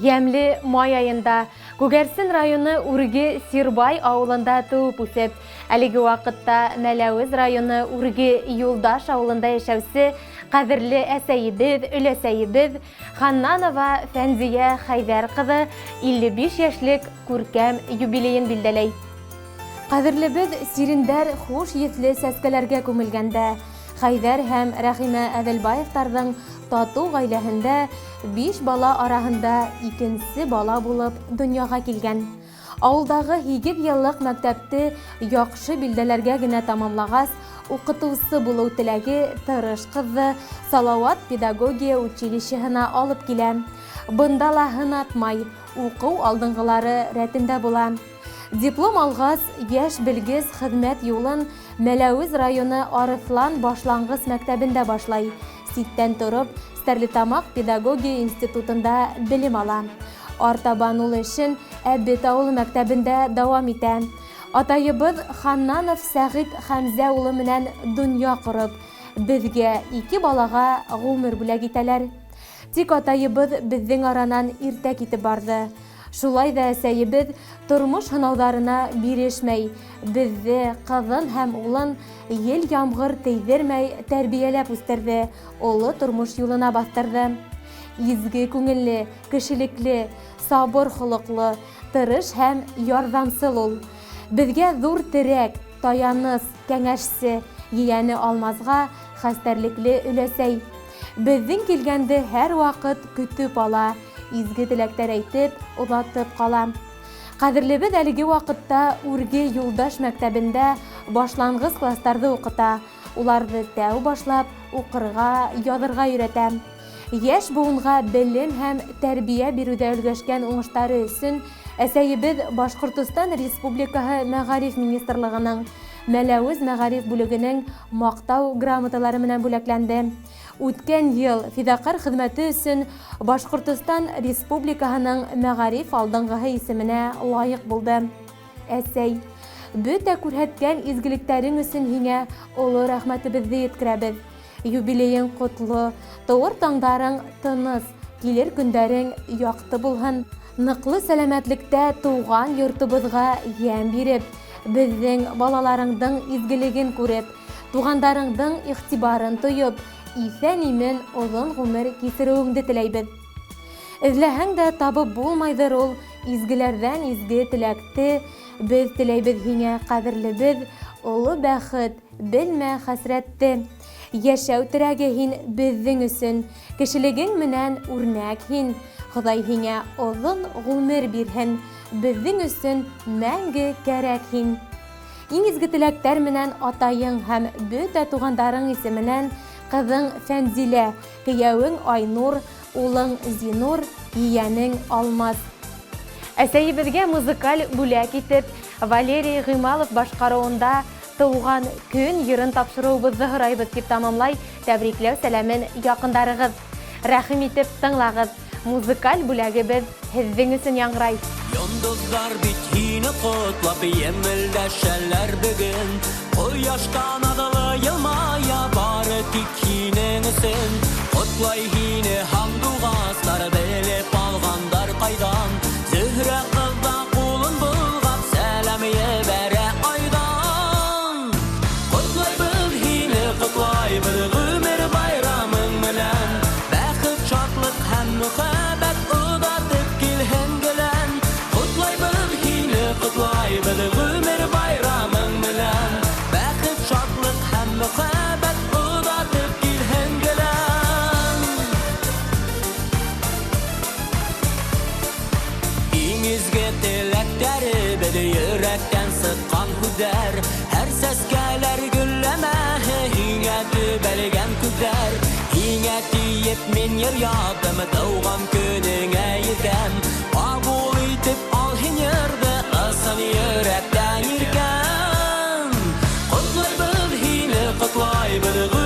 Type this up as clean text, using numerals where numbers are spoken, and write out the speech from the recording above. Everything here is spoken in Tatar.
Ямле май айында Күгәрсен районы Үрге Сирбай ауылында туып үсеп, әлеге вакытта Мәләвез районы Үрге Юлдаш ауылында яшәүсе кадерле әсәйебез, өләсәйебез Ханнанова Фәнзия Хайдар кызы 55 яшьлек күркәм юбилейын билдәләй. Кадерлебез Сирендәр хуш етле сәскәләргә күмелгәндә, Хайдар һәм Рәхимә Әделбаевтарның тату гаиләһендә 5 бала арасында икенче бала булып дөньяга килгән. Авылдагы 8 еллык мәктәпте яхшы билдәләргә генә тамамлагас, укытучысы булу теләге тырыш кызы Салават педагогия училищеһына алып килә. Бында ла һынатмай, уку алдынгылары рәтендә була. Диплом алгас, яшь белгез хезмәт юлын Мәләвез районы Арыслан башлангыч мәктәбендә башлай. Ситтән торып, Стәрлетамак педагогия институтында белем ала. Артабан ул эшен Әббет авылы мәктәбендә дәвам итә. Атайыбыз Ханнанов Сәгыйть Хәмзә улы менән дөнья корып, безгә 2 балага гомер бүләк итәләр. Тик атайыбыз безнең аранан иртә китеп барды. Шулай да әсәйебез тормыш һынаударына бирешмәй, безне, кызын һәм улын ел ямгыр тейдермәй тәрбияләп үстерде, олы тормыш юлына бастырды. Изге күңелле, кешелекле, сабыр холыклы, тырыш һәм ярдәмсыл ул. Безгә зур терәк, таяныс, кәңәшсе, ияне алмазга хәстәрлекле өләсәй. Безнең килгәнде һәр вакыт көтеп ала, изге теләктәр әйтеп, озатып кала. Кадерлебез әлеге вакытта Үрге Юлдаш мәктәбендә башлангыч классларда укыта. Уларны тәү башлап укырга, язырга өйрәтә. Яшь буынга белем һәм тәрбия бирүдә өлгәшкән уңыштары өчен әсәйебез Башкортстан Республикаһы Мәгариф министрлыгының Мәләвез мәгариф бүлегенең мактау грамоталары менән бүләкләнде. Үткән ел фидакар хезмәте өчен Башкортстан Республикаһының мәгариф алдынгыһы исеменә лаек булды. Әсәй, бөтә күрһәткән изгелекләрең өчен һиңә олы рәхмәтебезне yetkерәбез. Юбилейың котлы, туур таңдарың тыныс, килер көндәрең якты булһын. Ныклы сәламәтлектә туган йортыбызга ям биреп, безнең балаларыңдың изгелеген күреп, тугандарыңдың игътибарын тоеп, исән-имен озын гомер кисереүеңде теләйбез. Эзләһәң дә табып булмайдыр ул изгеләрдән изге теләкте, без теләйбез һиңә кадерлебез, олы бәхет, белмә хәсрәтте. Яшәү терәге һин безнең өчен, кешелегең менән үрнәк һин. Ходай һиңә озын гомер бирһен, безнең өчен мәңге кәрәк һин. Иң изге теләктәр менән атайың һәм бөтә тугандарың исеменнән кызың Фәнзилә, кияүең Айнур, улың Зинур, иянең Алмаз. Әсәйебезгә музыкаль бүләк итеп Валерий Гыймалов башкаруында туган көн йырын тапшыруыбызны һорайбыз дип тамамлай тәбрикләү сәламен якындарыгыз. Рәхим итеп тыңлагыз. Музыкаль бүләгебез һезнең өчен яңгырай. Йондызлар бит һине котлап емелдәшәләр бүген. Кояштан адылы елмая бары тик һинең өчен. Котлай һине һәм дугаслар белеп алгандар кайдан. Зөһрә кызда кулын булгап сәлам ебәрә айдан. Котлайбыз һине, котлайбыз гомер байрамың белән. Бәхет, шатлык һәм мөхәббәт удатып килһен гелән. Котлайбыз һине, котлайбыз гомер байрамың белән. Бәхет, шатлык һәм мөхәббәт удатып килһен гелән. Иң изге теләктәребез йөрәктән сыккан һүзләр. Һәр сәскәләр гөлләмә, һиңә төбәлгән күзләр. Һиңә тиеп мин йыр ядым, тауган көнеңә иркәм. Кабул итеп ал һин йырды, ысын йөрәктән иркәм. Котлайбыз һине, котлайбыз